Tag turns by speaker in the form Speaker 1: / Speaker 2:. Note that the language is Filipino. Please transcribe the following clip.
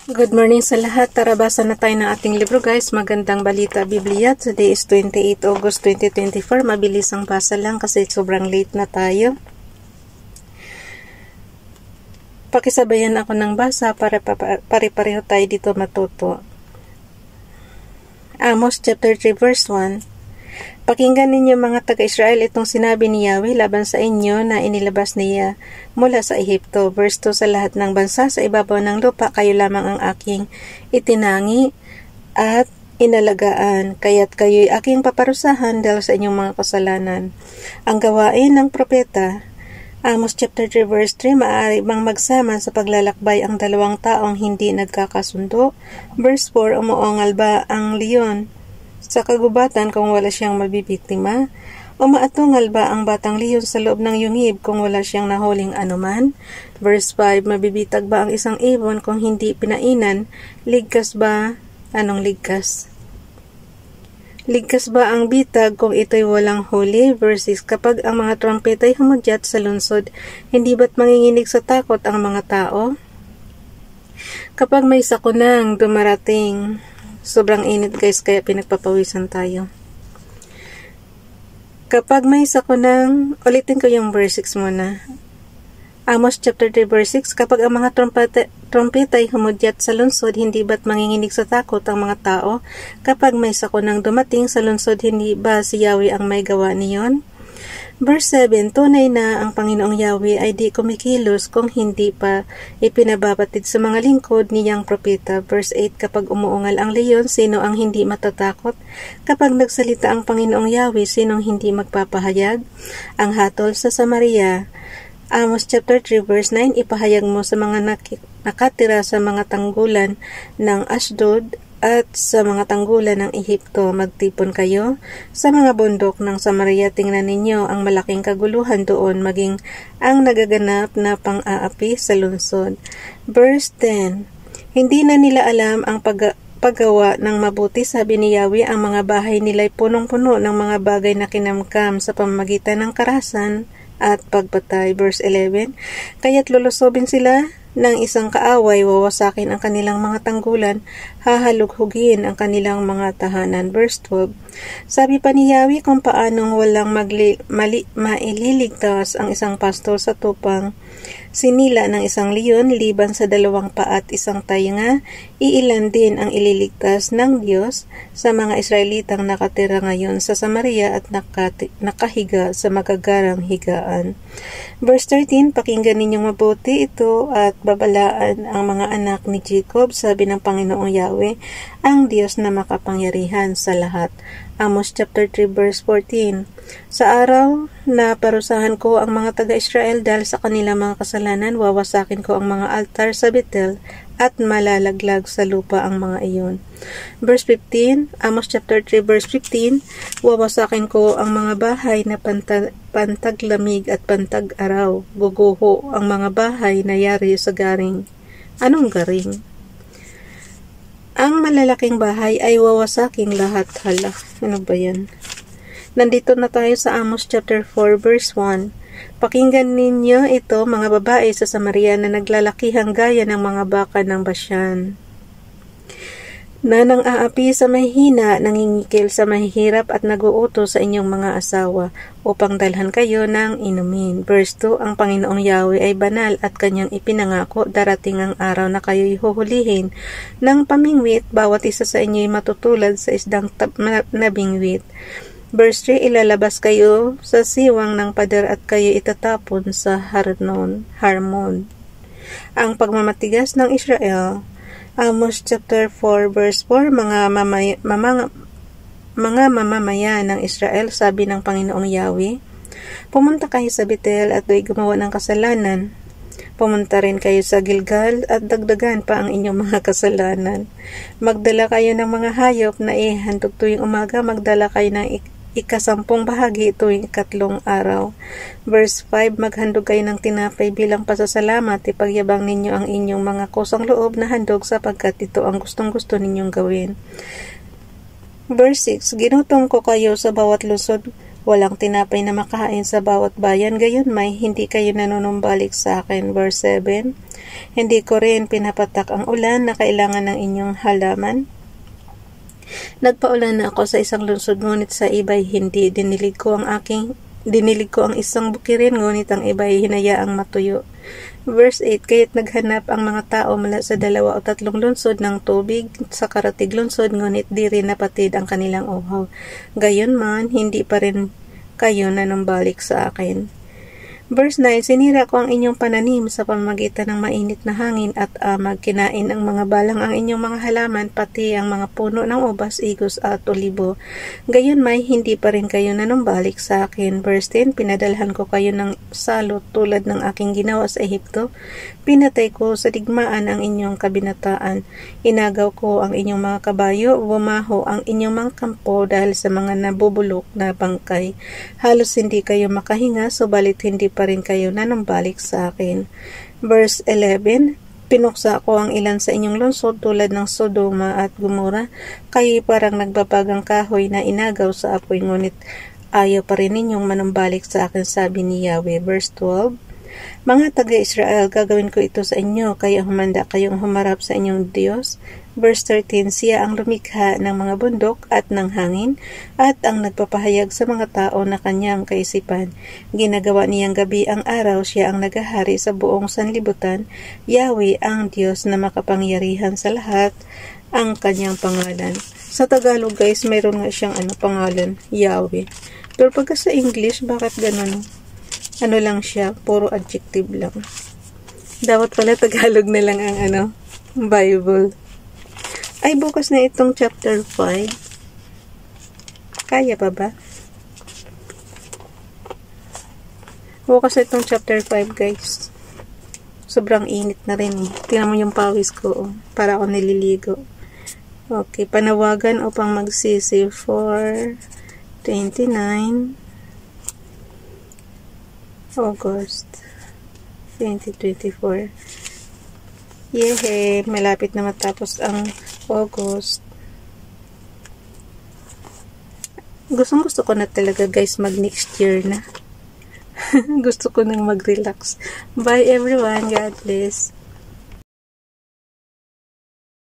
Speaker 1: Good morning sa lahat. Tara, basa na tayo ng ating libro guys. Magandang balita Biblia. Today is 28 August 2024. Mabilis ang basa lang kasi sobrang late na tayo. Pakisabayan ako ng basa para pare-pareho tayo dito matuto. Amos chapter 3 verse 1. Pakinggan ninyo mga taga-Israel itong sinabi ni Yahweh laban sa inyo na inilabas niya mula sa Ehipto. Verse 2, sa lahat ng bansa sa ibabaw ng lupa, kayo lamang ang aking itinangi at inalagaan. Kaya't kayo'y aking paparusahan dahil sa inyong mga kasalanan. Ang gawain ng propeta, Amos chapter 3 verse 3, maaari bang magsama sa paglalakbay ang dalawang taong hindi nagkakasundo? Verse 4, umuongal ba ang leon sa kagubatan kung wala siyang mabibiktima? Umaatungal ba ang batang leon sa loob ng yungib kung wala siyang nahuling anuman? Verse 5, mabibitag ba ang isang ibon kung hindi pinainan? Ligkas ba? Anong ligkas? Ligkas ba ang bitag kung ito'y walang huli? Verse 6, kapag ang mga trumpeta'y humudyat sa lungsod, hindi ba't manginginig sa takot ang mga tao? Kapag may sakunang dumarating, sobrang init guys, kaya pinagpapawisan tayo. Kapag may sakunang, ulitin ko yung verse 6 muna. Amos chapter 3 verse 6, kapag ang mga trompeta ay humudyat sa lungsod, hindi ba't manginginig sa takot ang mga tao? Kapag may sakunang dumating sa lungsod, hindi ba si Yahweh ang may gawa niyon? Verse 7, tunay na ang Panginoong Yahweh ay di kumikilos kung hindi pa ipinababatid sa mga lingkod niyang propeta. Verse 8, kapag umuungal ang leon, sino ang hindi matatakot? Kapag nagsalita ang Panginoong Yahweh, sinong hindi magpapahayag? Ang hatol sa Samaria, Amos chapter 3 verse 9, ipahayag mo sa mga nakatira sa mga tanggulan ng Ashdod at sa mga tanggulan ng Ehipto, magtipon kayo sa mga bundok ng Samaria. Tingnan ninyo ang malaking kaguluhan doon, maging ang nagaganap na pang-aapi sa lungsod. Verse 10, hindi na nila alam ang paggawa ng mabuti, sabi ni Yahweh, ang mga bahay nila'y punong-puno ng mga bagay na kinamkam sa pamamagitan ng karahasan at pagpatay. Verse 11, kaya't lulusobin sila ng isang kaaway, wawasakin ang kanilang mga tanggulan, hahalughugin ang kanilang mga tahanan. Verse 12, sabi pa ni Yahweh kung paanong walang maililigtas ang isang pastor sa tupang sinila ng isang leon, liban sa dalawang paa at isang tainga, iilan din ang ililigtas ng Diyos sa mga Israelitang nakatira ngayon sa Samaria at nakahiga sa magagarang higaan. Verse 13, pakinggan ninyong mabuti ito at babalaan ang mga anak ni Jacob, sabi ng Panginoong Yahweh, ang Diyos na makapangyarihan sa lahat. Amos chapter 3 verse 14, sa araw na parusahan ko ang mga taga-Israel dahil sa kanilang mga kasalanan, wawasakin ko ang mga altar sa Bethel at malalaglag sa lupa ang mga iyon. Verse 15, Amos chapter 3 verse 15, wawasakin ko ang mga bahay na pantaglamig at pantag-araw, guguho ang mga bahay na yari sa garing. Anong garing? Ang malalaking bahay ay wawasaking lahat. Hala, ano ba yan? Nandito na tayo sa Amos chapter 4 verse 1. Pakinggan ninyo ito mga babae sa Samaria na naglalakihang gaya ng mga baka ng Bashan, na nang aapi sa mahihina, nangingikil sa mahihirap at naguutos sa inyong mga asawa upang dalhan kayo ng inumin. Verse 2, ang Panginoong Yahweh ay banal at kanyang ipinangako, darating ang araw na kayo'y huhulihin ng pamingwit, bawat isa sa inyo'y matutulad sa isdang nabingwit. Verse 3, ilalabas kayo sa siwang ng pader at kayo itatapon sa Harmon. Ang pagmamatigas ng Israel, Amos chapter 4 verse 4, mga mamamayan ng Israel, sabi ng Panginoong Yahweh, pumunta kayo sa Bethel at do'y gumawa ng kasalanan. Pumunta rin kayo sa Gilgal at dagdagan pa ang inyong mga kasalanan. Magdala kayo ng mga hayop na ihandog tuwing umaga, magdala kayo ng ikasampung bahagi tuwing ikatlong araw. Verse 5, maghandog kayo ng tinapay bilang pasasalamat, ipagyabang ninyo ang inyong mga kusang loob na handog sapagkat ito ang gustong-gusto ninyong gawin. Verse 6, ginutom ko kayo sa bawat lungsod Walang tinapay na makahain sa bawat bayan, gayon may hindi kayo nanunumbalik sa akin. Verse 7, hindi ko rin pinapatak ang ulan na kailangan ng inyong halaman. Nagpaulan na ako sa isang lungsod, ngunit sa iba'y hindi. Dinilig ko ang isang bukirin, ngunit ang iba'y hinayaang matuyo. Verse 8, kaya't naghanap ang mga tao mula sa 2 o 3 lungsod ng tubig sa karatig lungsod, ngunit di rin napatid ang kanilang uhaw. Gayon man, hindi pa rin kayo nanumbalik sa akin. Verse 9, sinira ko ang inyong pananim sa pamamagitan ng mainit na hangin at amag. Kinain ang mga balang ang inyong mga halaman, pati ang mga puno ng ubas, igos at olibo. Gayon may hindi pa rin kayo nanumbalik sa akin. Verse 10, pinadalhan ko kayo ng salot tulad ng aking ginawa sa Ehipto. Pinatay ko sa digmaan ang inyong kabinataan. Inagaw ko ang inyong mga kabayo, bumaho ang inyong mga kampo dahil sa mga nabubulok na bangkay. Halos hindi kayo makahinga, subalit hindi pa rin kayo nanumbalik sa akin. Verse 11, pinuksa ko ang ilan sa inyong lungsod tulad ng Sodoma at Gomora. Kayo parang nagbabagang kahoy na inagaw sa apoy, ngunit ayaw pa rin ninyong manumbalik sa akin, sabi ni Yahweh. Verse 12, mga taga-Israel, gagawin ko ito sa inyo, kaya humanda kayong humarap sa inyong Diyos. Verse 13, siya ang lumikha ng mga bundok at ng hangin, at ang nagpapahayag sa mga tao na kanyang kaisipan. Ginagawa niyang gabi ang araw, siya ang nagahari sa buong sanlibutan. Yahweh ang Diyos na makapangyarihan sa lahat, ang kanyang pangalan. Sa Tagalog guys, mayroon nga siyang pangalan, Yahweh. Pero pagka sa English, bakit ganun? Lang siya, puro adjective lang. Dapat pala Tagalog na lang ang Bible. Ay, bukas na itong chapter 5. Kaya pa ba? Bukas na itong chapter 5, guys. Sobrang init na rin eh. Tingnan mo yung pawis ko, para ako nililigo. Okay, panawagan upang magsisi for 29 August 2024. Yehey! Malapit na matapos ang August. Gusto ko na talaga guys mag next year na. Gusto ko nang mag-relax. Bye everyone. God bless.